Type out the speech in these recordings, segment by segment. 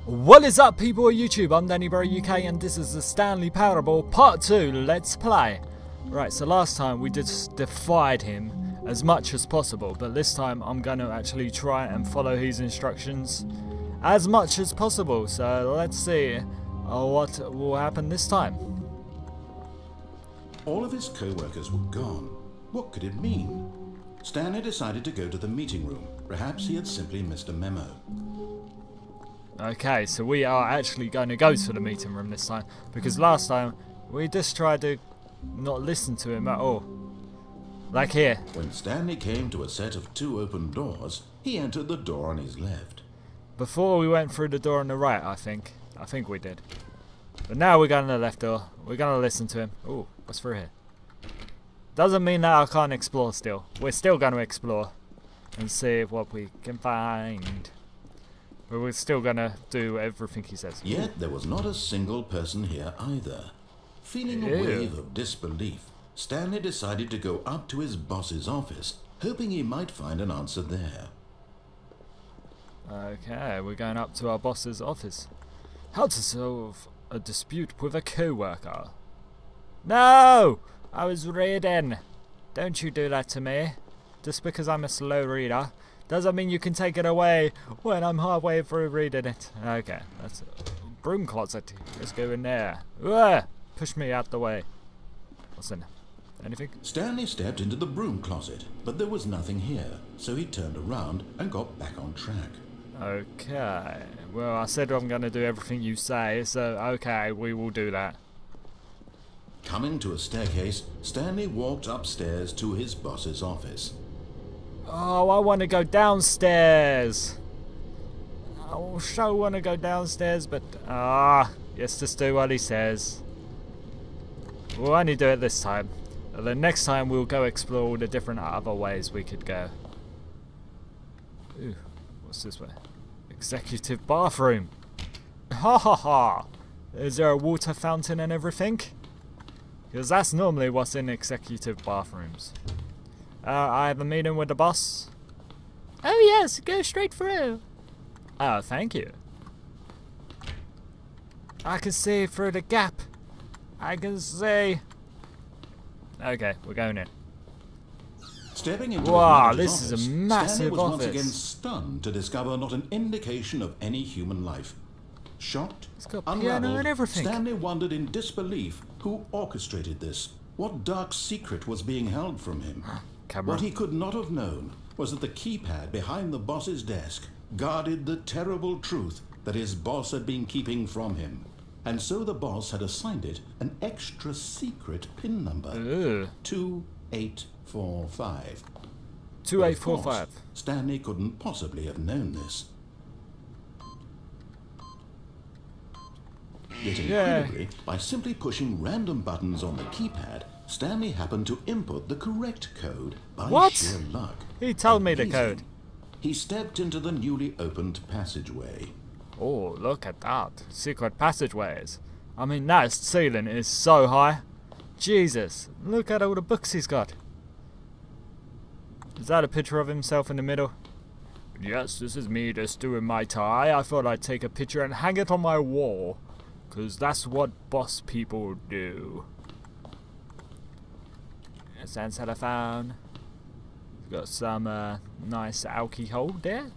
What is up, people of YouTube? I'm Danny Bro UK and this is the Stanley Parable Part 2 Let's Play. Right, so last time we just defied him as much as possible, but this time I'm going to actually try and follow his instructions as much as possible. So let's see what will happen this time. All of his co-workers were gone. What could it mean? Stanley decided to go to the meeting room. Perhaps he had simply missed a memo. Okay, so we are actually going to go to the meeting room this time, because last time we just tried to not listen to him at all. Like here. When Stanley came to a set of 2 open doors, he entered the door on his left. Before we went through the door on the right, I think we did. But now we're going to the left door. We're going to listen to him. Ooh, what's through here? Doesn't mean that I can't explore still. We're still going to explore and see what we can find. But we're still going to do everything he says. Yet there was not a single person here either. Feeling a wave of disbelief, Stanley decided to go up to his boss's office, hoping he might find an answer there. Okay, we're going up to our boss's office. How to solve a dispute with a co-worker. No! I was reading. Don't you do that to me. Just because I'm a slow reader doesn't mean you can take it away when I'm halfway through reading it. Okay, that's a broom closet. Let's go in there. Ugh, push me out the way. What's in there? Anything? Stanley stepped into the broom closet, but there was nothing here, so he turned around and got back on track. Okay, well, I said I'm going to do everything you say, so okay, we will do that. Coming to a staircase, Stanley walked upstairs to his boss's office. Oh, I want to go downstairs. I so want to go downstairs, but yes, just do what he says. We'll only do it this time. And the next time we'll go explore all the different other ways we could go. Ooh, what's this way? Executive bathroom. Ha ha ha! Is there a water fountain and everything? Because that's normally what's in executive bathrooms. I have a meeting with the boss. Oh yes, go straight through. Oh, thank you. I can see through the gap. I can see. Okay, we're going in. Stepping into wow, his this office, is a massive Stanley was office. once again stunned to discover not an indication of any human life. Shocked, It's got piano unraveled, and everything. Stanley wondered in disbelief who orchestrated this. What dark secret was being held from him? Camera. What he could not have known was that the keypad behind the boss's desk guarded the terrible truth that his boss had been keeping from him. And so the boss had assigned it an extra secret PIN number. 2845. 2845. Stanley couldn't possibly have known this. Yet incredibly, by simply pushing random buttons on the keypad, Stanley happened to input the correct code by sheer luck. He told me the code. He stepped into the newly opened passageway. Oh, look at that. Secret passageways. I mean, that ceiling is so high. Jesus, look at all the books he's got. Is that a picture of himself in the middle? Yes, this is me just doing my tie. I thought I'd take a picture and hang it on my wall. Because that's what boss people do. Sans telephone. Got some nice alcohol there.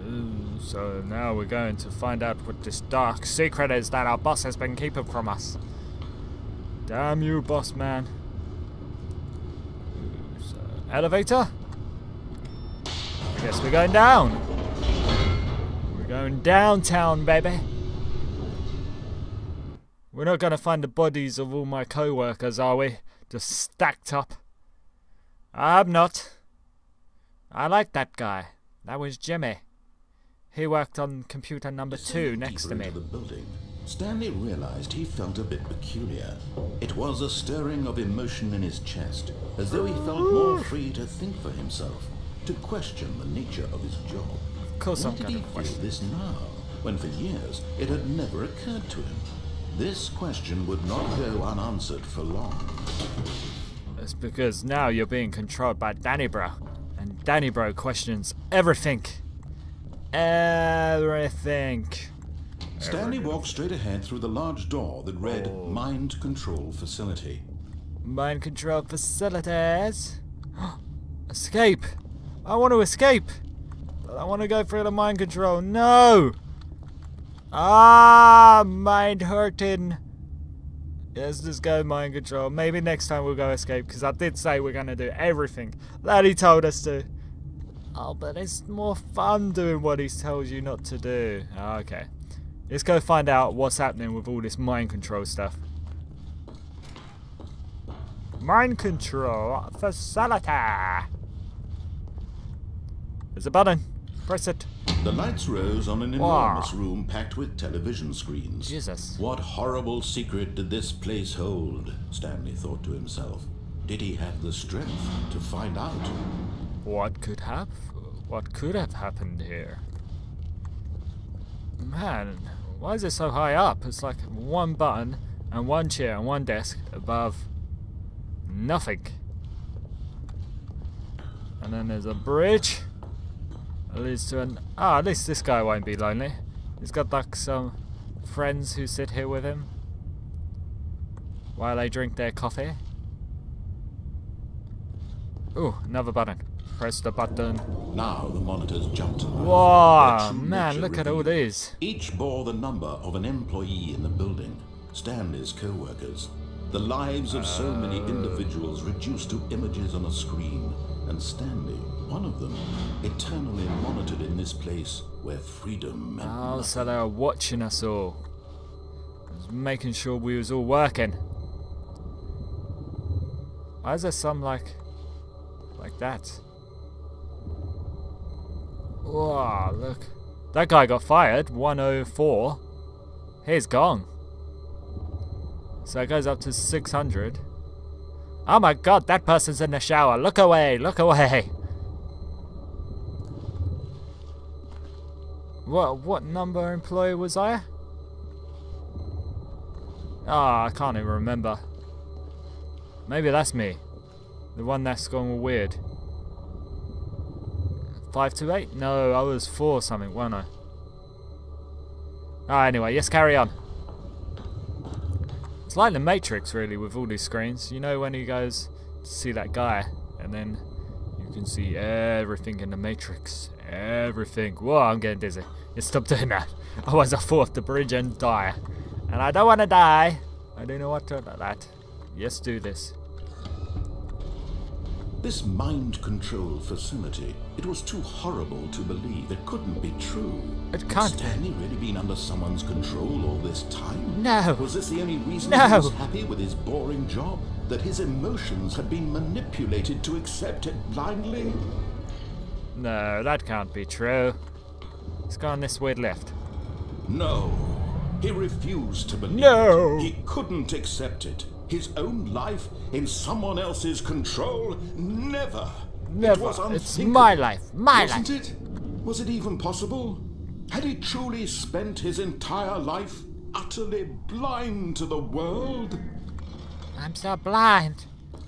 Ooh, so now we're going to find out what this dark secret is that our boss has been keeping from us. Damn you, boss man. Ooh, so, elevator? I guess we're going down. We're going downtown, baby. We're not going to find the bodies of all my co-workers, are we? Just stacked up. I'm not. I like that guy. That was Jimmy. He worked on computer number 2 next to me. The building, Stanley realized he felt a bit peculiar. It was a stirring of emotion in his chest, as though he felt more free to think for himself, to question the nature of his job. Of course I'm Why did going he to feel question this now, when for years it had never occurred to him? This question would not go unanswered for long. It's because now you're being controlled by Danny Bro. And Danny Bro questions everything. everything. Stanley walked straight ahead through the large door that read Mind Control Facility. Mind control facilities. Escape. I want to escape. But I want to go through the mind control. No. Mind hurting. Let's just go mind control. Maybe next time we'll go escape, because I did say we're going to do everything that he told us to. Oh, but it's more fun doing what he tells you not to do. Okay. Let's go find out what's happening with all this mind control stuff. Mind control facility. There's a button. Press it. The lights rose on an enormous room packed with television screens. Jesus. What horrible secret did this place hold? Stanley thought to himself. Did he have the strength to find out? What could have happened here? Man, why is it so high up? It's like one button and one chair and one desk above nothing. And then there's a bridge. It leads to an... at least this guy won't be lonely. He's got like some friends who sit here with him while they drink their coffee. Ooh, another button. Press the button. Now the monitors jumped to life. Whoa, man, look at all these. Each bore the number of an employee in the building. Stanley's co-workers. The lives of so many individuals reduced to images on a screen. And Stanley, one of them, eternally monitored in this place where freedom meant nothing. So they were watching us all. Making sure we was all working. Why is there some like that? Whoa, look. That guy got fired, 104. He's gone. So it goes up to 600. Oh my god, that person's in the shower. Look away, look away. What number employee was I? I can't even remember. Maybe that's me. The one that's gone all weird. 528? No, I was 4 something, wasn't I? Anyway, let's carry on. It's like the Matrix, really, with all these screens. You know when he goes to see that guy, and then you can see everything in the Matrix. Everything. Whoa, I'm getting dizzy. Let's stop doing that. Otherwise I'll fall off the bridge and die. And I don't want to die. I don't know what to do about that. Let's do this. This mind control facility, it was too horrible to believe. It couldn't be true. It can't. Had Stanley really been under someone's control all this time? No. Was this the only reason No. he was happy with his boring job? That his emotions had been manipulated to accept it blindly? No, that can't be true. Let's go on this weird lift. No. He refused to believe No. it. He couldn't accept it. His own life in someone else's control? Never. Never. It was It's unthinkable. my life. My Wasn't life. it? Was it even possible? Had he truly spent his entire life utterly blind to the world? I'm so blind.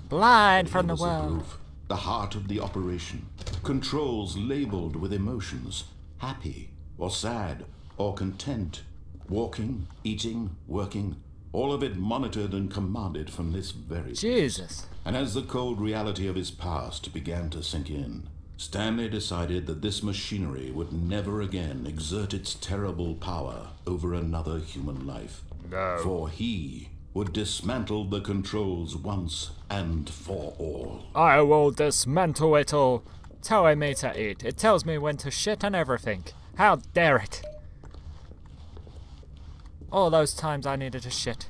Blind from the Here was the world. proof. The heart of the operation. Controls labeled with emotions. Happy, or sad, or content. Walking, eating, working. All of it monitored and commanded from this very Jesus. And as the cold reality of his past began to sink in, Stanley decided that this machinery would never again exert its terrible power over another human life. No. For he would dismantle the controls once and for all. I will dismantle it all. Telling me to eat. It tells me when to shit and everything. How dare it? All those times I needed to shit.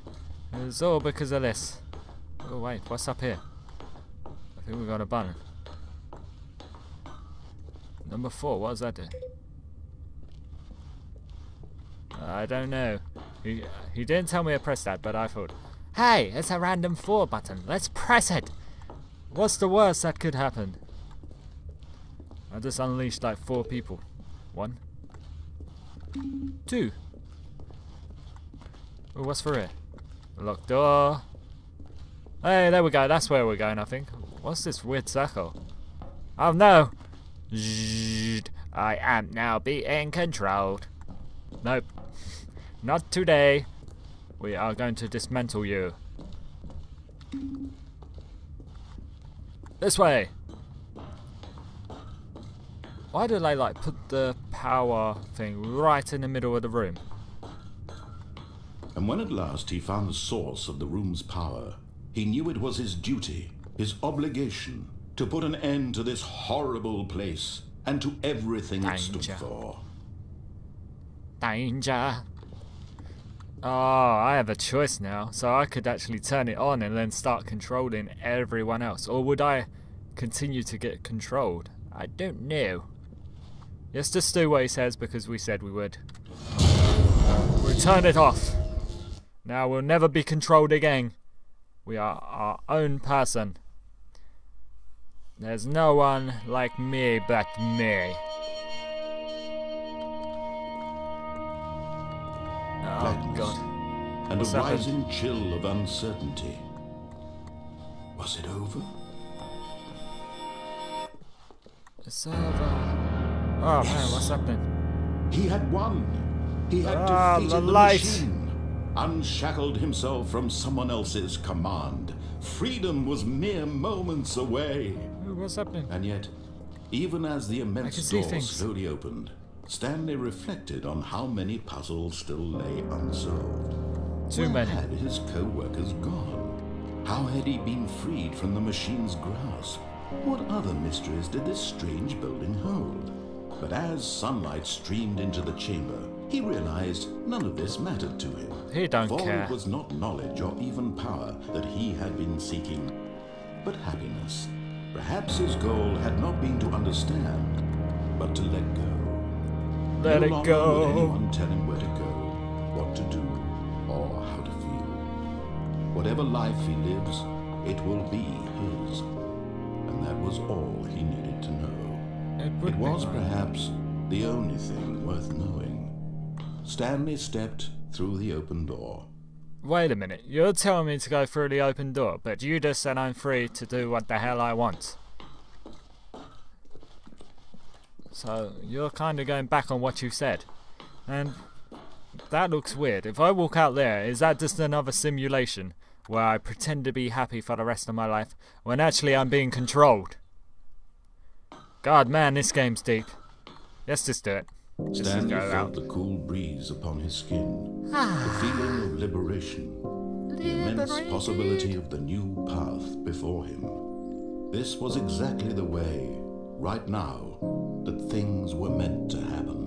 It was all because of this. Oh wait, what's up here? I think we got a button. Number 4, what does that do? I don't know. He didn't tell me to press that, but I thought, hey, it's a random 4 button. Let's press it. What's the worst that could happen? I just unleashed like 4 people. 1, 2. Oh, what's for here? Locked door. Hey, there we go. That's where we're going, I think. What's this weird circle? Oh no! I am now being controlled. Nope. Not today. We are going to dismantle you. This way. Why do they like put the power thing right in the middle of the room? And when at last he found the source of the room's power, he knew it was his duty, his obligation, to put an end to this horrible place and to everything it stood for. Danger. Oh, I have a choice now, so I could actually turn it on and then start controlling everyone else. Or would I continue to get controlled? I don't know. Let's just do what he says because we said we would. We'll turn it off. Now we'll never be controlled again. We are our own person. There's no one like me but me. Oh God. And a rising chill of uncertainty. Was it over? It's over. Oh man, what's happening? He had won. He had defeated the machine. Unshackled himself from someone else's command. Freedom was mere moments away. What's happening? And yet, even as the immense door slowly opened, Stanley reflected on how many puzzles still lay unsolved. Too many. Where had his co-workers gone? How had he been freed from the machine's grasp? What other mysteries did this strange building hold? But as sunlight streamed into the chamber, he realized none of this mattered to him. He don't care. It was not knowledge or even power that he had been seeking, but happiness. Perhaps his goal had not been to understand, but to let go. Let it go. Would anyone tell him where to go, what to do, or how to feel. Whatever life he lives, it will be his. And that was all he needed to know. It was perhaps the only thing worth knowing. Stanley stepped through the open door. Wait a minute, you're telling me to go through the open door, but you just said I'm free to do what the hell I want. So, you're kind of going back on what you said. And that looks weird. If I walk out there, is that just another simulation where I pretend to be happy for the rest of my life, when actually I'm being controlled? God, man, this game's deep. Let's just do it. Stanley felt the cool breeze upon his skin, the feeling of liberation, the immense possibility of the new path before him. This was exactly the way, right now, that things were meant to happen.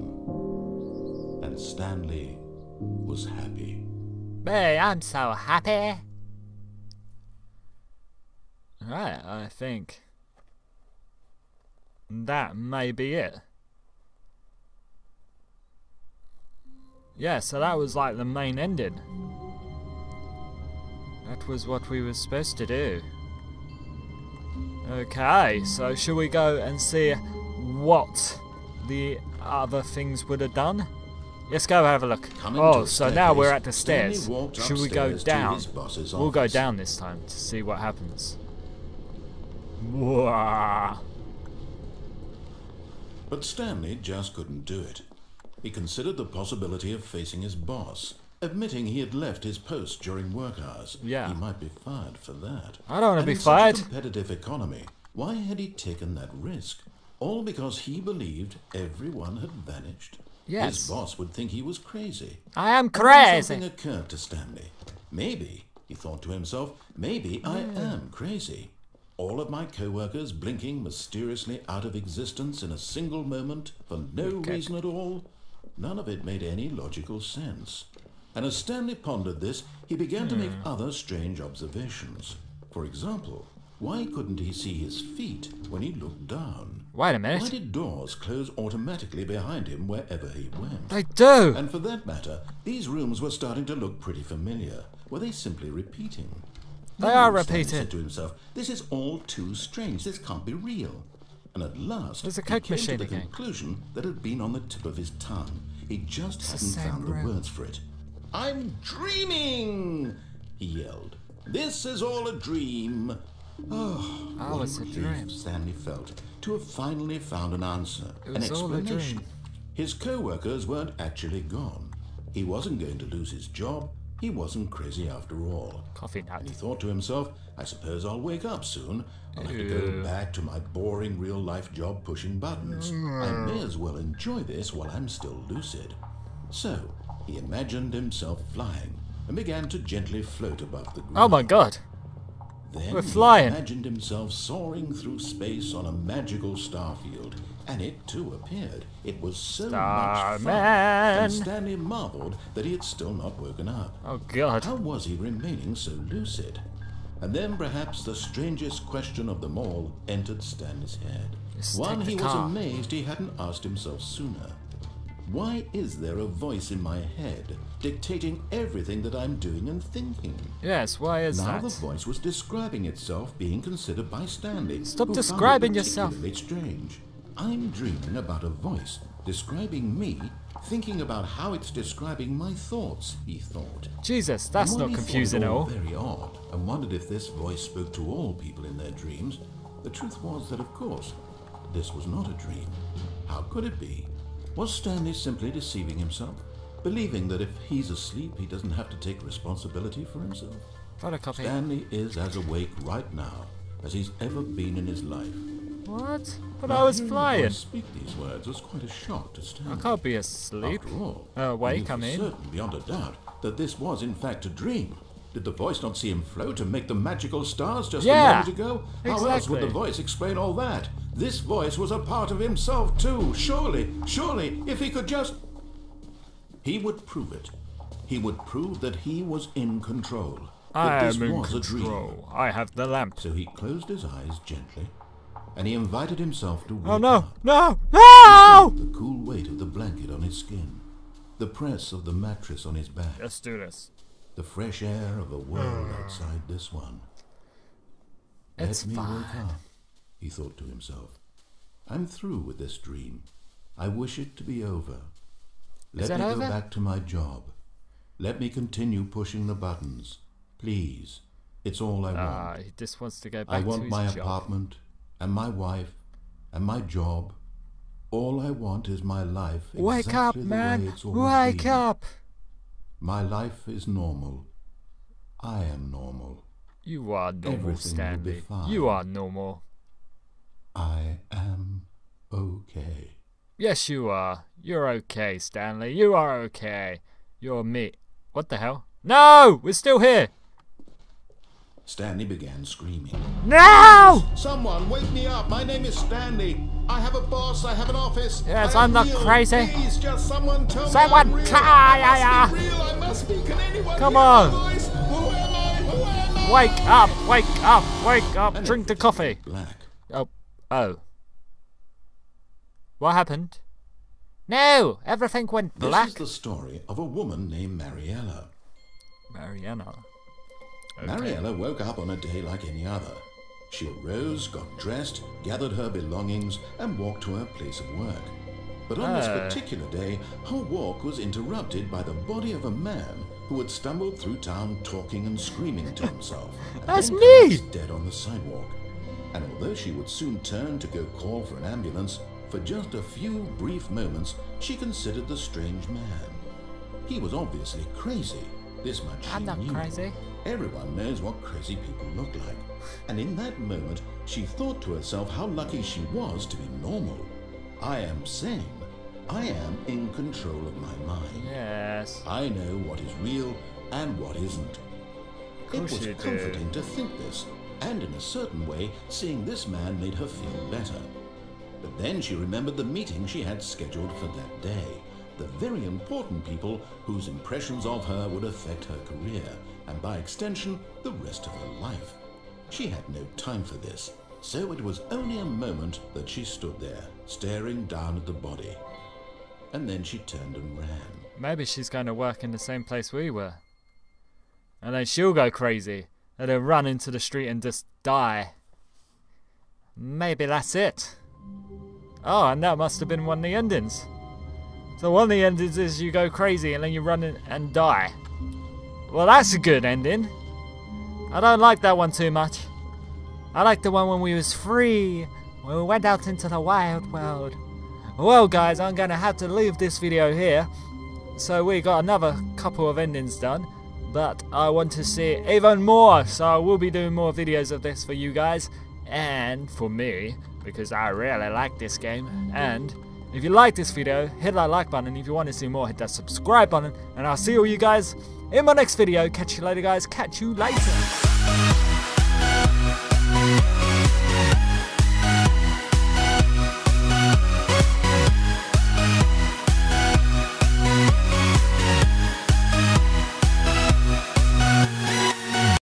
And Stanley was happy. Hey, I'm so happy. Right, I think that may be it. Yeah, so that was like the main ending. That was what we were supposed to do. Okay, so should we go and see what the other things would have done? Let's go have a look. Oh, so now we're at the stairs. Should we go down? We'll go down this time to see what happens. Whoa. But Stanley just couldn't do it. He considered the possibility of facing his boss, admitting he had left his post during work hours. Yeah. He might be fired for that. I don't want to be fired. fired. In such a competitive economy, why had he taken that risk? All because he believed everyone had vanished? Yes. His boss would think he was crazy. I am crazy. Something occurred to Stanley. Maybe, he thought to himself, maybe I am crazy. All of my co-workers blinking mysteriously out of existence in a single moment for no reason at all. None of it made any logical sense. And as Stanley pondered this, he began to make other strange observations. For example, why couldn't he see his feet when he looked down? Wait a minute. Why did doors close automatically behind him wherever he went? They do! And for that matter, these rooms were starting to look pretty familiar. Were they simply repeating? They are Stanley repeating. said to himself, this is all too strange. This can't be real. And at last, There's a he cake came machine to the again. conclusion that had been on the tip of his tongue. He just It's the hadn't same found room. the words for it. I'm dreaming, he yelled. This is all a dream. Oh, Oh, what it's a a relief dream. Stanley felt to have finally found an answer, It an was all a explanation. dream. His co-workers weren't actually gone. He wasn't going to lose his job. He wasn't crazy after all. Coffee nut. And he thought to himself, I suppose I'll wake up soon. I'll have to go Ew. back to my boring real-life job pushing buttons. I may as well enjoy this while I'm still lucid. So, he imagined himself flying and began to gently float above the ground. Oh my god. Then We're flying. he imagined himself soaring through space on a magical starfield, and it too appeared. It was so much fun, Starman. and Stanley marveled that he had still not woken up. Oh god. How was he remaining so lucid? And then perhaps the strangest question of them all entered Stanley's head. Just One take the he was car. amazed he hadn't asked himself sooner. Why is there a voice in my head dictating everything that I'm doing and thinking? Yes, why is Now that? the voice was describing itself being considered by Stanley. Stop who found it describing yourself. particularly strange. I'm dreaming about a voice describing me, thinking about how it's describing my thoughts, he thought. Jesus, that's And while not he thought confusing it at all. Very odd, and wondered if this voice spoke to all people in their dreams. The truth was that, of course, this was not a dream. How could it be? Was Stanley simply deceiving himself, believing that if he's asleep, he doesn't have to take responsibility for himself? Photocopy. Stanley is as awake right now as he's ever been in his life. What? But Now, I was hearing the flying. voice speak these words was quite a shock to Stanley. I can't be asleep. After all, Awake, he I was mean. certain beyond a doubt that this was in fact a dream. Did the voice not see him float and make the magical stars just Yeah, a moment ago? How else would the exactly. voice explain all that? This voice was a part of himself too. Surely, if he could just... He would prove it. He would prove that he was in control. I That this am in was a dream. control. I have the lamp. So he closed his eyes gently, and he invited himself to wake Oh no! up. No! No! The cool weight of the blanket on his skin, the press of the mattress on his back, Let's do this. the fresh air of a world outside this one. It's Let me fine. wake up, he thought to himself. I'm through with this dream. I wish it to be over. Is Let that me over? go back to my job. Let me continue pushing the buttons. Please. It's all I want. He just wants to go back I to want his my job. apartment, and my wife, and my job. All I want is my life Wake exactly up, the way man! it's always Wake been. up! My life is normal. I am normal. You are normal, Everything will be Stanley. fine. You are normal. I am okay. Yes, you are. You're okay, Stanley. You are okay. You're me. What the hell? No! We're still here! Stanley began screaming. No! Someone wake me up. My name is Stanley. I have a boss. I have an office. Yes, I am I'm not real. crazy. Please, just someone tell me Someone I'm real. try- I must be real. I must be. Can anyone Come hear on. my voice? Who am I? Who am I? Wake up! Wake up! Wake up! And Drink the everything coffee. went Black. Oh. What happened? No! Everything went black. This is the story of a woman named Mariella. Mariana. Okay. Mariella woke up on a day like any other. She arose, got dressed, gathered her belongings, and walked to her place of work. But on this particular day, her walk was interrupted by the body of a man who had stumbled through town talking and screaming to himself. and That's then me! collapsed dead on the sidewalk. And although she would soon turn to go call for an ambulance, for just a few brief moments, she considered the strange man. He was obviously crazy. This much she I'm not knew. crazy. Everyone knows what crazy people look like. And in that moment, she thought to herself how lucky she was to be normal. I am sane. I am in control of my mind. Yes. I know what is real and what isn't. It course was you do. comforting to think this, and in a certain way, seeing this man made her feel better. But then she remembered the meeting she had scheduled for that day. The very important people whose impressions of her would affect her career, and by extension, the rest of her life. She had no time for this, so it was only a moment that she stood there, staring down at the body. And then she turned and ran. Maybe she's going to work in the same place we were. And then she'll go crazy. And then run into the street and just die. Maybe that's it. Oh, and that must have been one of the endings. So one of the endings is you go crazy and then you run in and die. Well, that's a good ending. I don't like that one too much. I like the one when we was free, when we went out into the wild world. Well guys, I'm gonna have to leave this video here. So we got another couple of endings done, but I want to see even more, so I will be doing more videos of this for you guys and for me, because I really like this game. And if you like this video, hit that like button. If you want to see more, hit that subscribe button, and I'll see all you guys in my next video. Catch you later guys, catch you later.